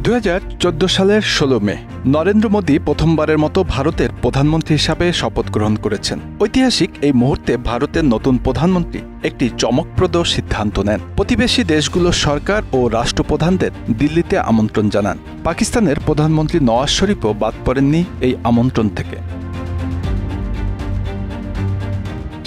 2014 সালের 16 মে নরেন্দ্র মোদী প্রথমবারের মতো ভারতের প্রধানমন্ত্রী হিসাবে শপথ গ্রহণ করেছেন। ঐতিহাসিক এই মুহূর্তে ভারতের নতুন প্রধানমন্ত্রী একটি চমকপ্রদ সিদ্ধান্ত নেন। প্রতিবেশী দেশগুলোর সরকার ও রাষ্ট্রপ্রধানদের দিল্লিতে আমন্ত্রণ জানান। পাকিস্তানের প্রধানমন্ত্রী নওয়াজ শরীফও বাদ পড়েননি এই আমন্ত্রণ থেকে।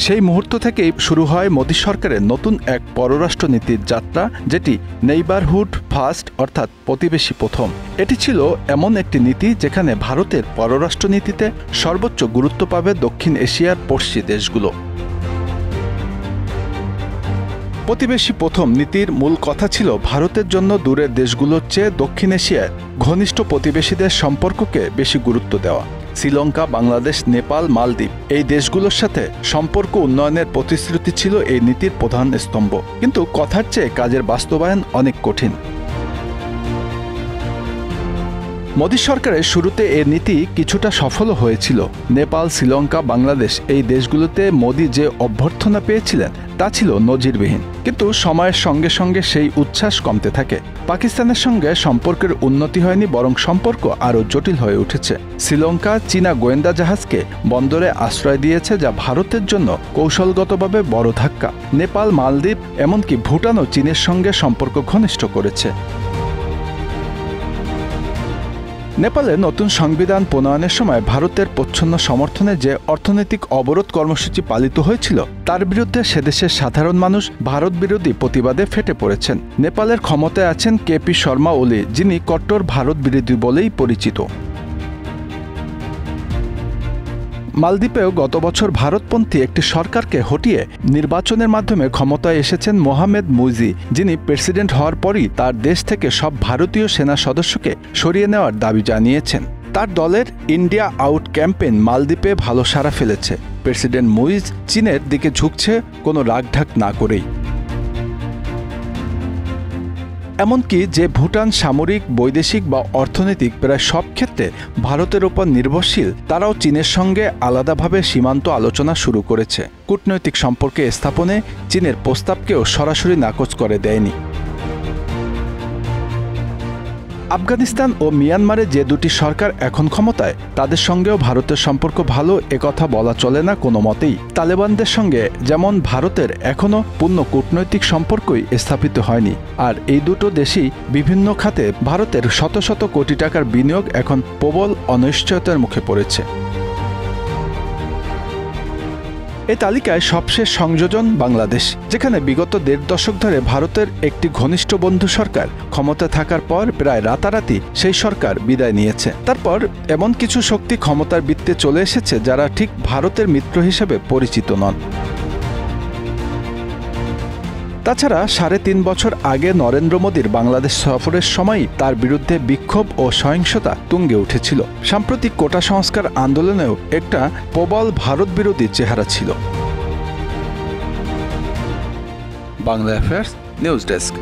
সেই মুহূর্ত থেকেই শুরু হয় মোদী সরকারের নতুন এক পররাষ্ট্রনীতির যাত্রা, যেটি নেইবারহুড ফার্স্ট অর্থাৎ প্রতিবেশী প্রথম। এটি ছিল এমন একটি নীতি যেখানে ভারতের পররাষ্ট্রনীতিতে সর্বোচ্চ গুরুত্ব পাবে দক্ষিণ এশিয়ার পড়শি দেশগুলো। প্রতিবেশী প্রথম নীতির মূল কথা ছিল ভারতের জন্য দূরের দেশগুলোর চেয়ে দক্ষিণ এশিয়ায় ঘনিষ্ঠ প্রতিবেশীদের সম্পর্ককে বেশি গুরুত্ব দেওয়া। শ্রীলঙ্কা, বাংলাদেশ, নেপাল, মালদ্বীপ এই দেশগুলোর সাথে সম্পর্ক উন্নয়নের প্রতিশ্রুতি ছিল এই নীতির প্রধান স্তম্ভ। কিন্তু কথার চেয়ে কাজের বাস্তবায়ন অনেক কঠিন। মোদী সরকারের শুরুতে এ নীতি কিছুটা সফল হয়েছিল। নেপাল, শ্রীলঙ্কা, বাংলাদেশ এই দেশগুলোতে মোদী যে অভ্যর্থনা পেয়েছিলেন তা ছিল নজিরবিহীন। কিন্তু সময়ের সঙ্গে সঙ্গে সেই উচ্ছ্বাস কমতে থাকে। পাকিস্তানের সঙ্গে সম্পর্কের উন্নতি হয়নি, বরং সম্পর্ক আরও জটিল হয়ে উঠেছে। শ্রীলঙ্কা চীনা গোয়েন্দা জাহাজকে বন্দরে আশ্রয় দিয়েছে, যা ভারতের জন্য কৌশলগতভাবে বড় ধাক্কা। নেপাল, মালদ্বীপ এমনকি ভুটানও চীনের সঙ্গে সম্পর্ক ঘনিষ্ঠ করেছে। নেপালে নতুন সংবিধান প্রণয়নের সময় ভারতের প্রচ্ছন্ন সমর্থনে যে অর্থনৈতিক অবরোধ কর্মসূচি পালিত হয়েছিল তার বিরুদ্ধে সেদেশের সাধারণ মানুষ ভারত বিরোধী প্রতিবাদে ফেটে পড়েছেন। নেপালের ক্ষমতায় আছেন কেপি শর্মা ওলি, যিনি কট্টর ভারত বিরোধী বলেই পরিচিত। মালদ্বীপেও গত বছর ভারতপন্থী একটি সরকারকে হটিয়ে নির্বাচনের মাধ্যমে ক্ষমতায় এসেছেন মোহাম্মদ মুইজি, যিনি প্রেসিডেন্ট হওয়ার পরই তার দেশ থেকে সব ভারতীয় সেনা সদস্যকে সরিয়ে নেওয়ার দাবি জানিয়েছেন। তার দলের ইন্ডিয়া আউট ক্যাম্পেইন মালদ্বীপে ভালো সাড়া ফেলেছে। প্রেসিডেন্ট মুইজ চীনের দিকে ঝুঁকছে কোনো রাগঢাক না করেই। এমনকি যে ভুটান সামরিক, বৈদেশিক বা অর্থনৈতিক প্রায় সব ক্ষেত্রে ভারতের ওপর নির্ভরশীল, তারাও চীনের সঙ্গে আলাদাভাবে সীমান্ত আলোচনা শুরু করেছে। কূটনৈতিক সম্পর্কে স্থাপনে চীনের প্রস্তাবকেও সরাসরি নাকচ করে দেয়নি। আফগানিস্তান ও মিয়ানমারে যে দুটি সরকার এখন ক্ষমতায়, তাদের সঙ্গেও ভারতের সম্পর্ক ভালো একথা বলা চলে না কোনো মতেই। তালেবানদের সঙ্গে যেমন ভারতের এখনও পূর্ণ কূটনৈতিক সম্পর্কই স্থাপিত হয়নি। আর এই দুটো দেশই বিভিন্ন খাতে ভারতের শত শত কোটি টাকার বিনিয়োগ এখন প্রবল অনিশ্চয়তার মুখে পড়েছে। এই তালিকায় সবশেষ সংযোজন বাংলাদেশ, যেখানে বিগত 1.5 দশক ধরে ভারতের একটি ঘনিষ্ঠ বন্ধু সরকার ক্ষমতা থাকার পর প্রায় রাতারাতি সেই সরকার বিদায় নিয়েছে। তারপর এমন কিছু শক্তি ক্ষমতার বৃত্তে চলে এসেছে যারা ঠিক ভারতের মিত্র হিসেবে পরিচিত নন। তাছাড়া 3.5 বছর আগে নরেন্দ্র মোদীর বাংলাদেশ সফরের সময়ই তার বিরুদ্ধে বিক্ষোভ ও সহিংসতা তুঙ্গে উঠেছিল। সাম্প্রতিক কোটা সংস্কার আন্দোলনেও একটা প্রবল ভারত বিরোধী চেহারা ছিল। Bangla affairs news desk.